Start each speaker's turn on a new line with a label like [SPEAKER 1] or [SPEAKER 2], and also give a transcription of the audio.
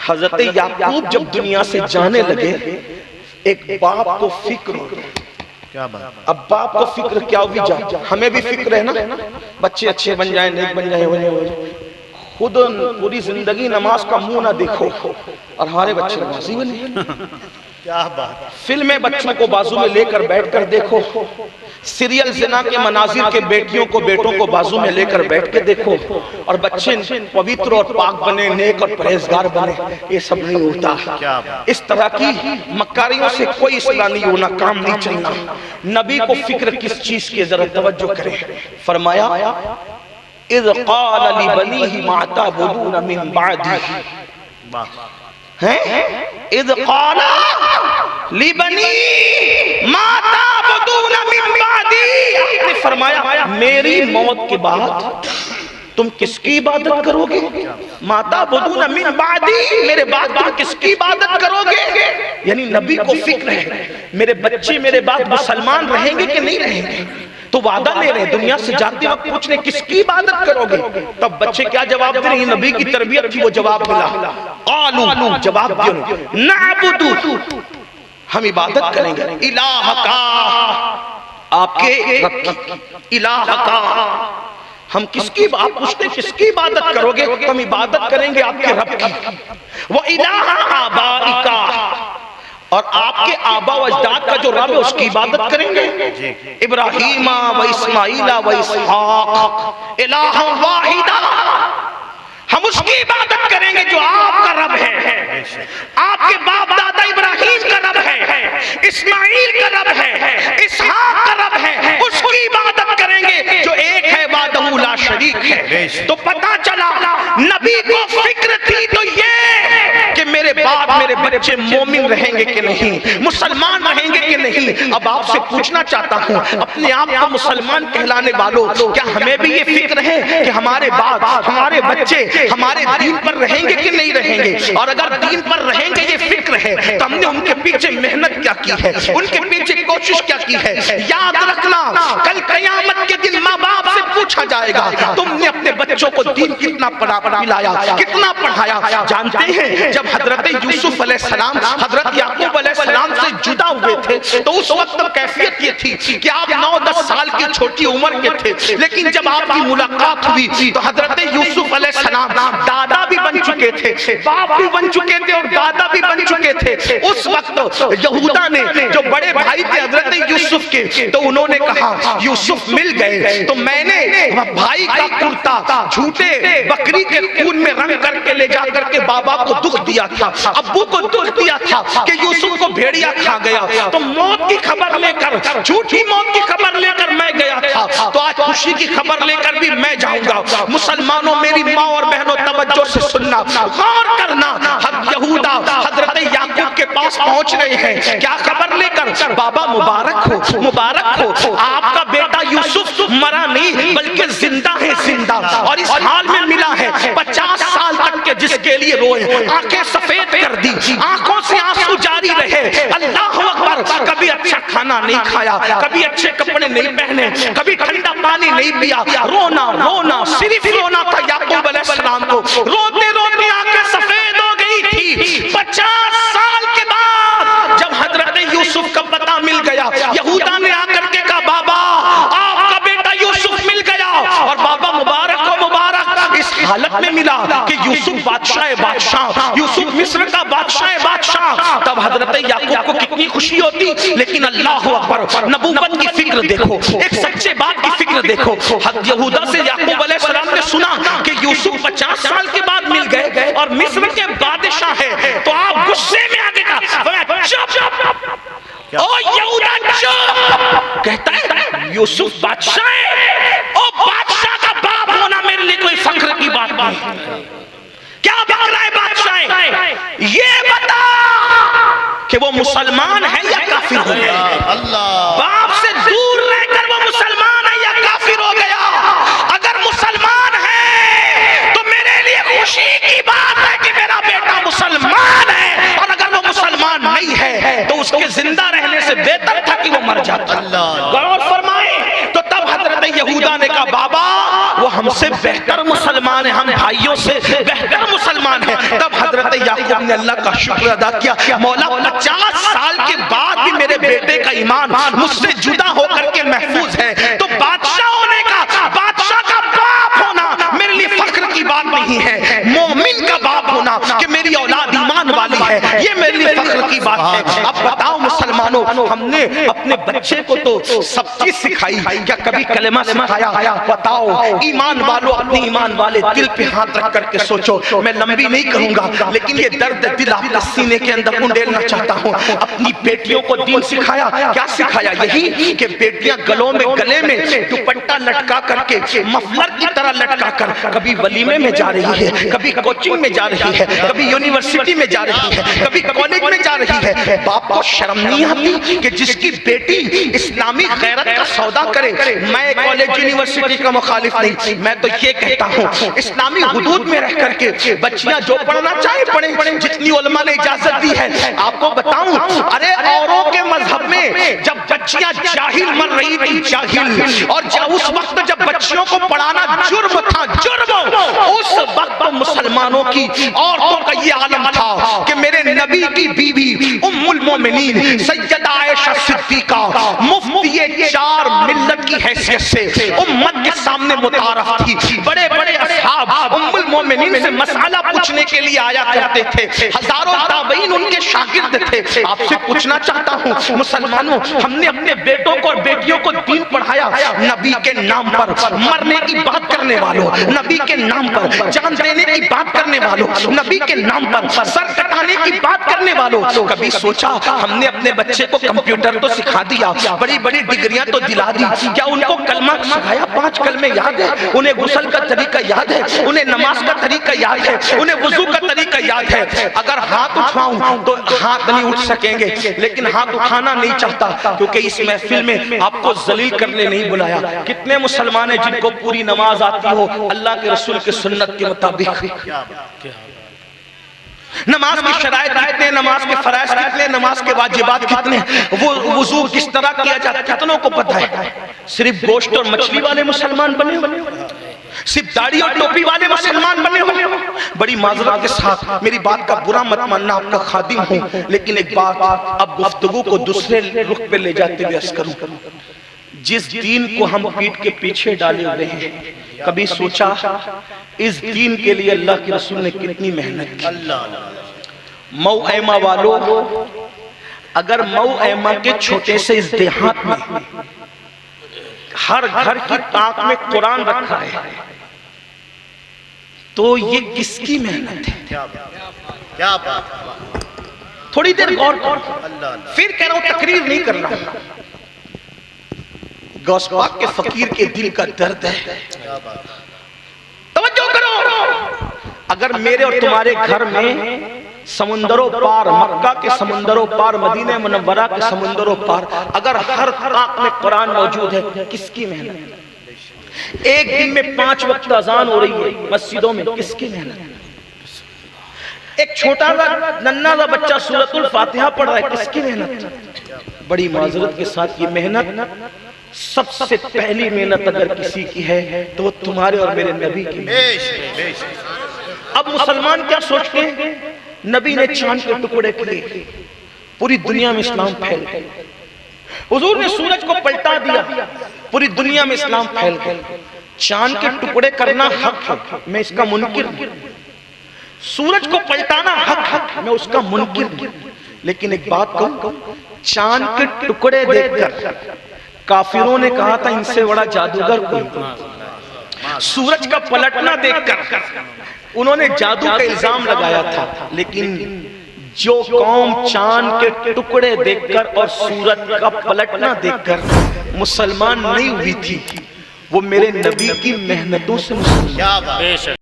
[SPEAKER 1] حضرت یعقوب جب دنیا سے جانے لگے ایک باپ کو فکر ہو گئی. اب باپ کو فکر کیا ہوگی؟ ہمیں بھی فکر ہے نا، بچے اچھے بن جائیں، نیک بن جائیں. خود پوری زندگی نماز کا منہ نہ دیکھو اور ہمارے بچے نمازی بنے.
[SPEAKER 2] کیا بات.
[SPEAKER 1] فلمیں بچوں کو بازو میں لے کر بیٹھ کر دیکھو، سیریل زنا کے مناظر کے بیٹیوں کو بیٹوں کو بازو میں لے کر بیٹھ کے دیکھو، اور بچے پویتر اور پاک بنے، نیک اور پرہیزگار بنے. یہ سب نہیں ہوتا. اس طرح کی مکاریوں سے کوئی اصلاح نہیں ہونا، کام نہیں چلنا. نبی کو فکر کس چیز کی ذرا توجہ کریں. فرمایا اذ قال لبنیہ ما تعبدون من بعدی، اذ قال لبنی ما تعبدون من بعدی، آپ نے فرمایا میری موت کے بعد تم کس کی عبادت کرو گے؟ ما تعبدون من بعدی، میرے بعد تم کس کی عبادت کرو گے؟ یعنی نبی کو فکر ہے میرے بچے میرے بعد مسلمان رہیں گے کہ نہیں رہیں گے. تو وعدہ لے رہے دنیا سے جاتے وقت پوچھ رہے کس کی عبادت کرو گے؟ تب بچے کیا جواب دے رہے ہیں؟ نبی کی تربیت تھی، وہ جواب ملا. قالوا، جواب دیو، نعبدو، ہم عبادت کریں گے الہ کا، آپ کے رب کی، الہ کا. ہم کس کی آپ پوچھتے ہیں کس کی عبادت کرو گے؟ ہم عبادت کریں گے آپ کے رب کی. وہ الہ آبائکا، اور آپ کے آبا و اجداد کا جو رب ہے اس کی عبادت کریں گے. ابراہیم و اسماعیل و اسحاق الہ واحدہ، ہم اس کی عبادت کریں گے جو آپ کا رب ہے. آپ کے باپ دادا ابراہیم کا رب ہے، اسماعیل کا رب ہے، اسحاق کا رب ہے، اس کی عبادت کریں گے جو ایک ہے وحدہ لا شریک ہے. تو پتہ چلا نبی کو فکر تھی تو یہ کہ میرے بعد میرے بچے مومن رہیں گے کہ نہیں، مسلمان رہیں گے کہ نہیں. اب آپ سے پوچھنا چاہتا ہوں اپنے آپ کو مسلمان کہلانے والوں، کیا ہمیں بھی یہ فکر ہے کہ ہمارے بعد ہمارے بچے ہمارے دین پر رہیں گے کہ نہیں رہیں گے؟ اور اگر دین پر رہیں گے یہ فکر ہے تو ہم نے ان کے پیچھے محنت کیا کی ہے، ان کے پیچھے کوشش کیا کی ہے. یاد رکھنا کل قیامت کے دن ماں باپ سے پوچھا جائے گا تم نے اپنے بچوں کو دین کتنا پڑھایا، کتنا پڑھایا. جانتے ہیں جب حضرت یوسف علیہ السلام حضرت یعقوب علیہ السلام سے جدا ہوئے تھے تو اس وقت کیفیت یہ تھی کہ آپ 9-10 سال کی چھوٹی عمر کے تھے، لیکن جب آپ کی ملاقات ہوئی تو حضرت یوسف علیہ السلام دادا بھی بن چکے تھے، باپ بھی بن چکے تھے اور دادا بھی بن چکے تھے. اس وقت یہودا نے جو بڑے بھائی تھے حضرت یوسف کے، تو انہوں نے کہا یوسف مل گئے تو میں نے بھائی کا کرتا جھوٹے بکری کے خون میں رنگ کر کے لے جا کر کے بابا کو دکھ دیا تھا، ابو کو دکھ دیا تھا کہ یوسف کو بھیڑیا کھا گیا. تو موت کی خبر لے کر، جھوٹی موت کی خبر لے کر میں گیا تھا، تو آج خوشی کی خبر لے کر بھی میں جاؤں گا. مسلمانوں میری ماں اور بہنوں توجہ سے سننا، غور کرنا. یہودا حضرت یعقوب کے پاس پہنچ رہے ہیں کیا خبر لے کر؟ بابا مبارک ہو، مبارک ہو، آپ کا بیٹا یوسف مرا نہیں بلکہ زندہ ہے، زندہ، اور اس حال میں ملا ہے 50 سال تک کے جس کے لیے روئے، آنکھیں سفید کر دی، آنکھوں سے آنسو جاری رہے. اللہ اکبر. کبھی اچھا کھانا نہیں کھایا، کبھی اچھے کپڑے نہیں پہنے، کبھی ٹھنڈا پانی نہیں پیا، رونا رونا صرف رونا تھا. یعقوب علیہ السلام کو روتے روتے آنکھیں سفید ہو گئی تھی. 50 سال کے بعد جب حضرت یوسف کا پتہ مل گیا، یہودا نے آ کر کے کہا بابا آپ کا بیٹا یوسف مل گیا. اور بابا مبارک ہو، مبارک. اس حالت میں ملا کہ یوسف بادشاہ، یوسف مصر کا بادشاہ. تب حضرت یعقوب کو کتنی خوشی ہوتی. لیکن اللہ اکبر، نبوت کی فکر دیکھو، ایک سچے بات کی فکر دیکھو. یہودا سے یعقوب علیہ السلام نے سنا کہ یوسف 50 سال کے بعد مل گئے اور مصر کے بادشاہ ہے، تو آپ غصے میں آگے کا چپ، او یہودا چپ. کہتا ہے یوسف بادشاہ ہے، او بادشاہ کا باپ ہونا میرے لیے کوئی فخر کی بات نہیں. کیا بک رہا ہے بادشاہ؟ یہ بتا کہ وہ مسلمان ہے یا کافر ہو گیا؟ باپ سے دور رہ کر وہ مسلمان ہے یا کافر ہو گیا؟ اگر مسلمان ہے تو میرے لیے خوشی کی بات ہے کہ میرا بیٹا مسلمان ہے، اور اگر وہ مسلمان نہیں ہے تو اس کے زندہ رہنے سے بہتر تھا کہ وہ مر جاتا. غور فرمائیں. تو تب حضرت یہودا نے کہا بابا وہ ہم سے بہتر مسلمان ہیں، ہم بھائیوں سے بہتر مسلمان ہیں. تب حضرت یعقوب یعقوب نے اللہ کا شکر ادا کیا، مولا 50 سال کے بعد بھی میرے بیٹے کا ایمان مجھ سے جدا ہو کر کے محفوظ ہے، تو بادشاہ ہونے کا، بادشاہ کا باپ ہونا میرے لیے فخر کی بات نہیں ہے، مومن کا باپ ہونا کہ میری اولاد ایمان والی ہے، یہ میرے لیے فخر کی بات ہے۔ اب بتاؤ مسلمانوں، ہم نے اپنے بچے کو تو سب چیز سکھائی، کیا کبھی کلمہ سکھایا؟ بتاؤ ایمان والوں، اپنے ایمان والے دل پہ ہاتھ رکھ کر کے سوچو۔ میں لمبی نہیں کہوں گا، لیکن یہ درد دل آپ کے سینے کے اندر انڈیلنا چاہتا ہوں۔ اپنی بیٹیوں کو دین سکھایا، کیا سکھایا؟ یہی کہ بیٹیاں گلے میں دوپٹہ لٹکا کر کے مفلر کی طرح لٹکا کر کبھی ولیمے میں جا رہی ہے، کبھی کوچنگ میں جا رہی ہے، کبھی یونیورسٹی میں جا رہی ہے، کبھی کالج میں جا رہی ہے۔ باپ کو شرم نہیں آتی کہ جس کی بیٹی اسلامی غیرت کا سودا کرے؟ میں کالج یونیورسٹی کا مخالف نہیں، میں تو یہ کہتا ہوں اسلامی حدود میں رہ کر کے بچیاں جو پڑھنا چاہے پڑھیں، جتنی علماء نے اجازت دی ہے۔ آپ کو بتاؤں، ارے اوروں کے مذہب میں جب بچیاں جاہل مر رہی تھی، جاہل، اور اس وقت جب بچیوں کو پڑھانا جرم تھا، جرم، اس وقت مسلمانوں کی عورتوں کا یہ عالم تھا کہ میرے نبی کی بیوی ام المومنین سیدہ عائشہ صدیقہ مفتی 4 ملت کی حیثیت سے امت کے سامنے متعارف تھی۔ بڑے بڑے اصحاب ام المومنین سے مسئلہ پوچھنے کے لیے آیا کرتے تھے، ہزاروں تابعین ان کے شاگرد تھے۔ آپ سے پوچھنا چاہتا ہوں مسلمانوں، ہم نے اپنے بیٹوں کو اور بیٹیوں کو دین پڑھایا؟ نبی کے نام پر مرنے کی بات کرنے والوں، نبی کے نام پر جان دینے کی بات کرنے والوں، نبی کے نام پر سر کٹانے کی بات کرنے والوں، کبھی سوچا ہم نے اپنے بچے کو کمپیوٹر تو سکھا دیا، بڑی بڑی ڈگریاں تو دلا دی، کیا ان کو کلمہ سکھایا؟ 5 کلمے یاد ہے؟ انہیں غسل کا طریقہ یاد ہے؟ انہیں نماز کا طریقہ یاد ہے؟ انہیں وضو کا طریقہ یاد ہے؟ اگر ہاتھ اٹھاؤں تو ہاتھ نہیں اٹھ سکیں گے، لیکن ہاتھ اٹھانا نہیں چاہتا کیونکہ اس محفل میں آپ کو ذلیل کرنے نہیں بلایا۔ کتنے مسلمان ہیں جن کو پوری نماز آتی ہو اللہ کے رسول کے سنت کے مطابق؟ نماز کی شرائط کتنے، نماز کے فرائض کتنے، نماز کے واجبات کتنے، وہ وضو کس طرح کیا جاتا ہے کتنوں کو پتہ ہے؟ صرف گوشت اور مچھلی والے مسلمان بنے ہوئے، صرف داڑھی اور ٹوپی والے مسلمان بنے ہوئے۔ بڑی معذرت کے ساتھ میری بات کا برا مت ماننا، آپ کا خادم ہوں، لیکن ایک بات اب گفتگو کو دوسرے رخ پہ لے جاتے ہوئے عرض کروں، جس دین کو ہم پیٹ کے پیچھے ڈالے ہوئے ہیں، کبھی سوچا اس دین کے لیے اللہ کے رسول نے کتنی محنت کی؟ مئو ایما والوں، اگر مئو ایما کے چھوٹے سے اس دیہات میں ہر گھر کی طاق میں قرآن رکھا ہے تو یہ کس کی محنت ہے؟
[SPEAKER 2] کیا بات،
[SPEAKER 1] تھوڑی دیر غور کر، پھر کہہ رہا ہوں تقریر نہیں کر رہا، غوث پاک کے فقیر کے دل کا درد ہے۔ توجہ کرو، اگر میرے اور تمہارے گھر میں سمندروں پار، مکہ کے سمندروں پار، مدینہ منورہ کے سمندروں پار، اگر ہر طاق میں قرآن موجود ہے، کس کی محنت؟ ایک دن میں 5 وقت اذان ہو رہی ہے مسجدوں میں، کس کی محنت؟ ایک چھوٹا سا ننھا سا بچہ سورۃ الفاتحہ پڑھ رہا ہے، کس کی محنت؟ بڑی معذرت کے ساتھ یہ محنت، سب سے پہلی محنت اگر کسی کی ہے تو وہ تمہارے اور میرے نبی کی محنت۔ اب مسلمان کیا سوچتے ہیں؟ نبی نے چاند کے ٹکڑے کیے، پوری دنیا میں اسلام پھیل گیا، حضور نے سورج کو پلٹا دیا، پوری دنیا میں اسلام پھیل گیا۔ چاند کے ٹکڑے کرنا حق ہے، میں اس کا منکر ہوں، سورج کو پلٹانا حق ہے، میں اس کا منکر ہوں، لیکن ایک بات کہوں، چاند کے ٹکڑے دیکھ کر کافروں نے کہا تھا ان سے بڑا جادوگر کوئی نہیں، سورج کا پلٹنا دیکھ کر انہوں نے جادو کا الزام لگایا تھا، لیکن جو قوم چاند کے ٹکڑے دیکھ کر اور سورج کا پلٹنا دیکھ کر مسلمان نہیں ہوئی تھی، وہ میرے نبی کی محنتوں سے مسلمان۔